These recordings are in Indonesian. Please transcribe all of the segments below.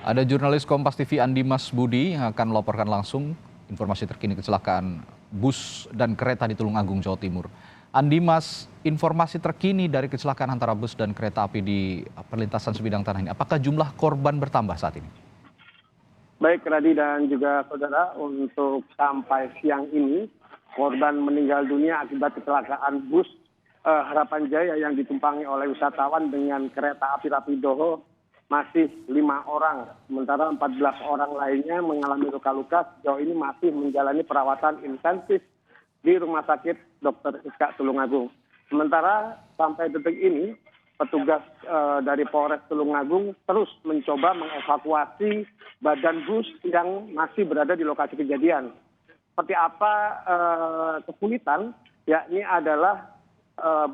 Ada jurnalis Kompas TV Andi Mas Budi yang akan melaporkan langsung informasi terkini kecelakaan bus dan kereta di Tulungagung, Jawa Timur. Andi Mas, informasi terkini dari kecelakaan antara bus dan kereta api di perlintasan sebidang tanah ini. Apakah jumlah korban bertambah saat ini? Baik, Radi dan juga saudara, untuk sampai siang ini, korban meninggal dunia akibat kecelakaan bus Harapan Jaya yang ditumpangi oleh wisatawan dengan kereta api Rapidoho masih 5 orang. Sementara 14 orang lainnya mengalami luka-luka, sejauh ini masih menjalani perawatan intensif di Rumah Sakit Dr. Iska Tulungagung. Sementara sampai detik ini, petugas dari Polres Tulungagung terus mencoba mengevakuasi badan bus yang masih berada di lokasi kejadian. Seperti apa kesulitan, yakni adalah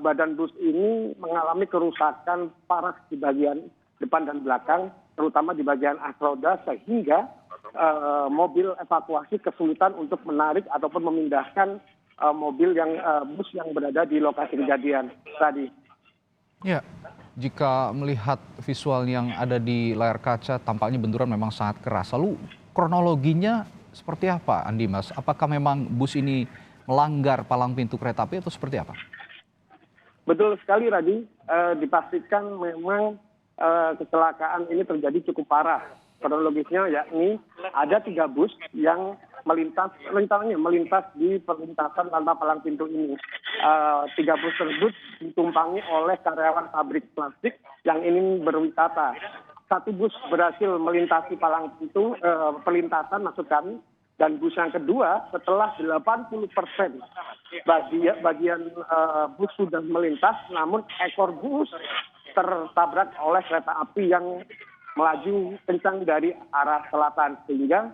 badan bus ini mengalami kerusakan parah di bagian depan dan belakang, terutama di bagian as roda, sehingga mobil evakuasi kesulitan untuk menarik ataupun memindahkan mobil yang bus yang berada di lokasi kejadian tadi. Ya, jika melihat visual yang ada di layar kaca, tampaknya benturan memang sangat keras. Lalu kronologinya seperti apa, Andi Mas? Apakah memang bus ini melanggar palang pintu kereta api atau seperti apa? Betul sekali, Radi. Dipastikan memang kecelakaan ini terjadi cukup parah. Kronologisnya yakni ada 3 bus yang melintas di perlintasan tanpa palang pintu ini. 3 bus tersebut ditumpangi oleh karyawan pabrik plastik yang ingin berwisata. 1 bus berhasil melintasi palang pintu perlintasan maksud kami, dan bus yang kedua setelah 80% bagian bus sudah melintas, namun ekor bus tertabrak oleh kereta api yang melaju kencang dari arah selatan, sehingga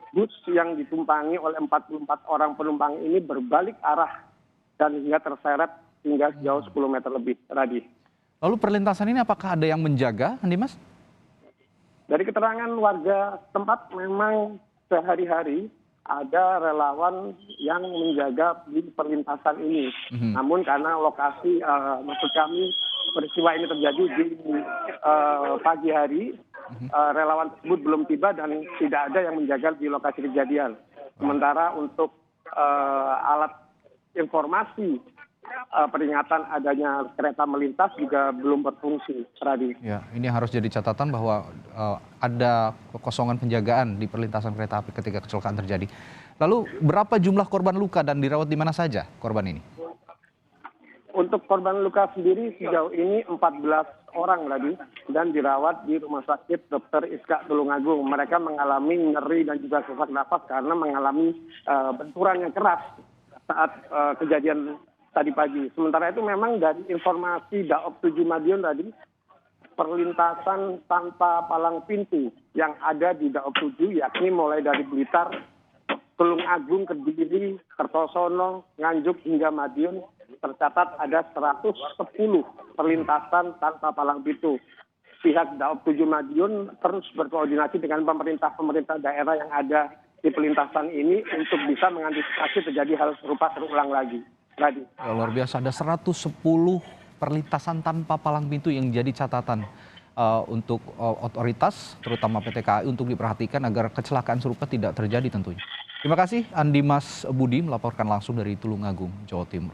bus yang ditumpangi oleh 44 orang penumpang ini berbalik arah dan hingga terseret hingga sejauh 10 meter lebih, Radi. Lalu perlintasan ini apakah ada yang menjaga, Andi Mas? Dari keterangan warga tempat, memang sehari-hari ada relawan yang menjaga di perlintasan ini. Namun karena lokasi, maksud kami, peristiwa ini terjadi di pagi hari, relawan tersebut belum tiba dan tidak ada yang menjaga di lokasi kejadian. Sementara untuk alat informasi peringatan adanya kereta melintas juga belum berfungsi, Radi. Ya, ini harus jadi catatan bahwa ada kekosongan penjagaan di perlintasan kereta api ketika kecelakaan terjadi. Lalu berapa jumlah korban luka dan dirawat di mana saja korban ini? Untuk korban luka sendiri sejauh ini 14 orang lagi dan dirawat di Rumah Sakit Dr. Iska Tulungagung. Mereka mengalami nyeri dan juga sesak nafas karena mengalami benturan yang keras saat kejadian tadi pagi. Sementara itu memang dari informasi Daob 7 Madiun tadi, perlintasan tanpa palang pintu yang ada di Daob 7, yakni mulai dari Blitar, Tulungagung, Kediri, Kertosono, Nganjuk hingga Madiun, tercatat ada 110 perlintasan tanpa palang pintu. Pihak Daob 7 Madiun terus berkoordinasi dengan pemerintah daerah yang ada di perlintasan ini untuk bisa mengantisipasi terjadi hal serupa terulang lagi. Tadi. Ya, luar biasa, ada 110 perlintasan tanpa palang pintu yang jadi catatan untuk otoritas, terutama PT KAI, untuk diperhatikan agar kecelakaan serupa tidak terjadi tentunya. Terima kasih Andi Mas Budi melaporkan langsung dari Tulungagung, Jawa Timur.